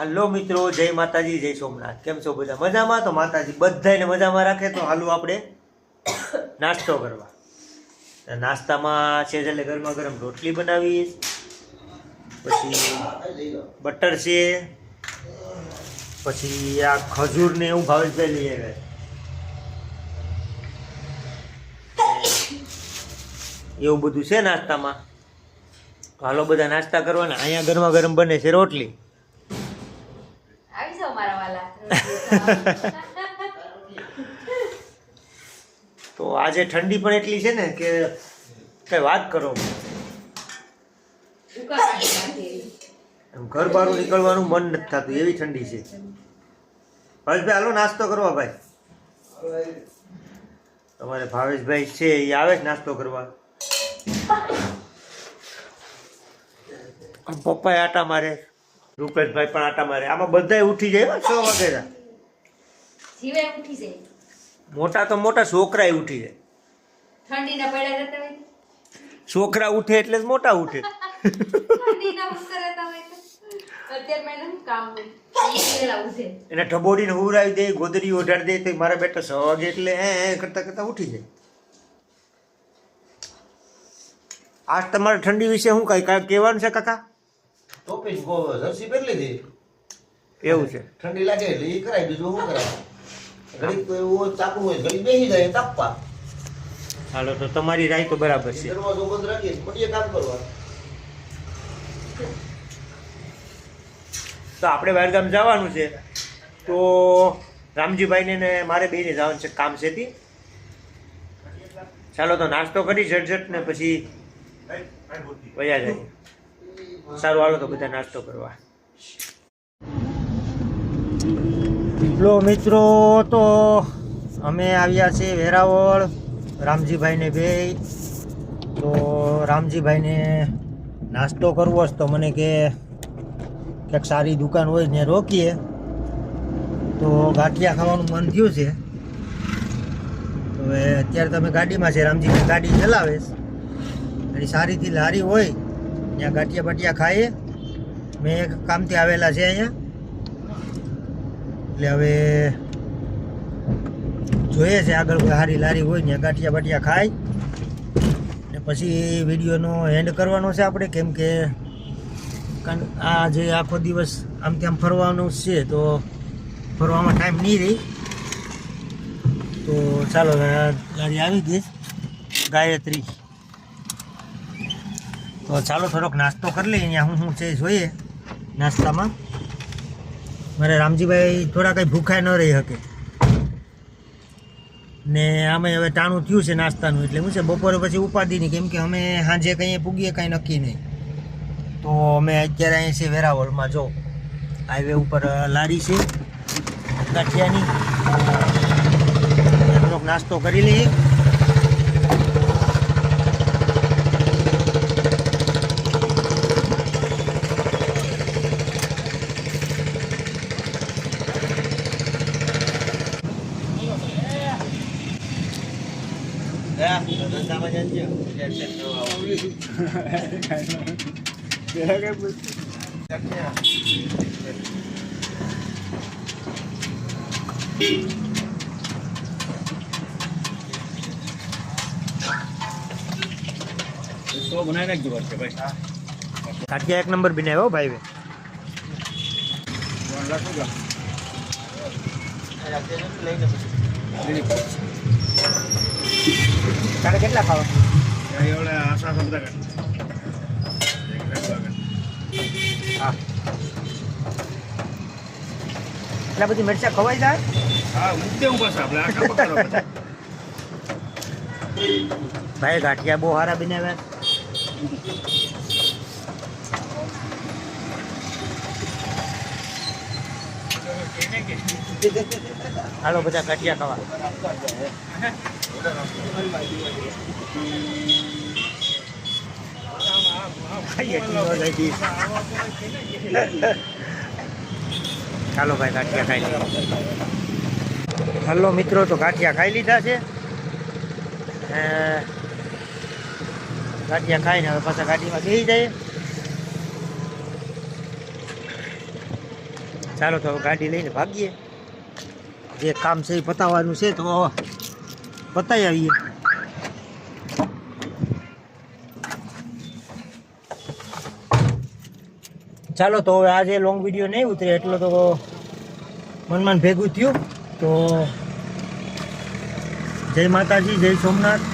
હાલો મિત્રો, જય માતાજી, જય સોમનાથ. કેમ છો બધા? મજામાં? તો માતાજી બધાને મજામાં રાખે. તો હાલું આપણે નાસ્તો કરવા. નાસ્તામાં છે એટલે ગરમા ગરમ રોટલી બનાવી, પછી બટર છે, પછી આ ખજૂર ને એવું ભાવેશભાઈ લઈ આવ્યા. એવું બધું છે નાસ્તામાં. તો હાલો બધા નાસ્તા કરવાના. અહીંયા ગરમા ગરમ બને છે રોટલી. તો આજે ઠંડી પણ એટલી છે ને કે કઈ વાત કરો, એમ ઘર બહાર નીકળવાનું મન નથી થતું, એવી ઠંડી છે. ભાવેશભાઈ હાલો નાસ્તો કરવા. ભાઈ તમારે ભાવેશભાઈ છે એ આવે જ નાસ્તો કરવા. પપ્પા આટા મારે, રૂપેશભાઈ પણ આટા મારે. આમાં બધા ઉઠી જાય 6 વાગે. મોટા તો મોટા છોકરા ઉઠી જાય. છોકરા ઉઠે એટલે જ મોટા ઉઠે. એને ઢબોડીને હુરાવી દે, ગોદરી ઓઢાડી દે તો મારા બેટા 6 વાગે એટલે કરતા કરતા ઉઠી જાય. આજ તમારે ઠંડી વિશે શું કઈ કહેવાનું છે કાકા? ટોપી જર્સી પહેરી લીધી. એવું છે? ઠંડી લાગે એટલે એ કરાય, બીજું શું કરાય? ઘડીક તો એવું ચાકુ હોય, ઘડીક બેસી જાય તાપવા. હાલો, તો તમારી રાય તો બરાબર છે. દરવાજો બંધ રાખીએ પડીએ કામ કરવા. તો આપણે બહારગામ જવાનું છે, તો રામજીભાઈને ને મારે બેને જવાનું છે કામ છે તે. ચાલો તો નાસ્તો કરી ઝટઝટ ને પછી વયા જાય. સારું હાલો તો બધા નાસ્તો કરવા. લો મિત્રો, તો અમે આવ્યા છીએ વેરાવળ, રામજીભાઈને બે. તો રામજીભાઈને નાસ્તો કરવો જ, તો મને કે ક્યાંક સારી દુકાન હોય ને રોકીએ. તો ગાંઠિયા ખાવાનું મન થયું છે. તો હવે અત્યારે તમે ગાડીમાં છે, રામજીભાઈ ગાડી ચલાવે અને સારીથી લારી હોય ત્યાં ગાંઠિયા બાટિયા ખાઈએ. મેં એક કામથી આવેલા છે અહીંયા, એટલે હવે જોઈએ છે આગળ કોઈ સારી લારી હોય ત્યાં ગાંઠિયા બાટિયા ખાય ને પછી વિડીયોનો એન્ડ કરવાનો છે આપણે. કેમ કે આ જે આખો દિવસ આમ તેમ ફરવાનું છે, તો ફરવામાં ટાઈમ નહીં રહી. તો ચાલો, ગાડી આવી ગઈ ગાયત્રી. તો ચાલો થોડોક નાસ્તો કરી લઈએ. અહીંયા શું છે જોઈએ નાસ્તામાં. મારે રામજીભાઈ થોડા કંઈ ભૂખાય ન રહી શકે ને આમે હવે ટાણું થયું છે નાસ્તાનું, એટલે શું છે બપોરે પછી ઉપાધિ નહીં. કેમ કે અમે સાંજે કંઈ પૂગીએ કાંઈ નક્કી નહીં. તો અમે અત્યારે અહીં છે વેરાવળમાં. જો હાઈવે ઉપર લારી છે ગાંઠિયાની. થોડોક નાસ્તો કરી લઈએ. ગાંઠિયા 1 નંબર બનાવ્યો ભાઈ. તારે કેટલા ખાવા? હા, એટલા બધી મરચા ખવાઈ જાય. ભાઈ ગાંઠિયા બહુ સારા બનાવ્યા. હાલો બધા ગાંઠિયા ખાવા. ચાલો ભાઈ ગાંઠિયા ખાઈ લઈએ. હલો મિત્રો, તો ગાંઠિયા ખાઈ લીધા છે. ગાંઠિયા ખાઈને હવે પાછા ગાડીમાં બેસી જાય. ચાલો તો હવે ગાડી લઈને ભાગીએ. જે કામ છે એ પતાવવાનું છે તો પતાવી આવીએ. ચાલો તો હવે આજે લોંગ વિડીયો નહીં ઉતરે એટલો તો મનમાં ભેગું થયું. તો જય માતાજી, જય સોમનાથ.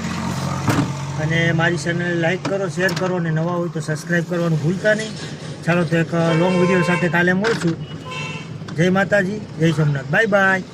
અને મારી ચેનલને લાઈક કરો, શેર કરો અને નવા હોય તો સબસ્ક્રાઈબ કરવાનું ભૂલતા નહીં. ચાલો તો એક લોંગ વિડીયો સાથે કાલે મળશું. જય માતાજી, જય સોમનાથ. Bye bye.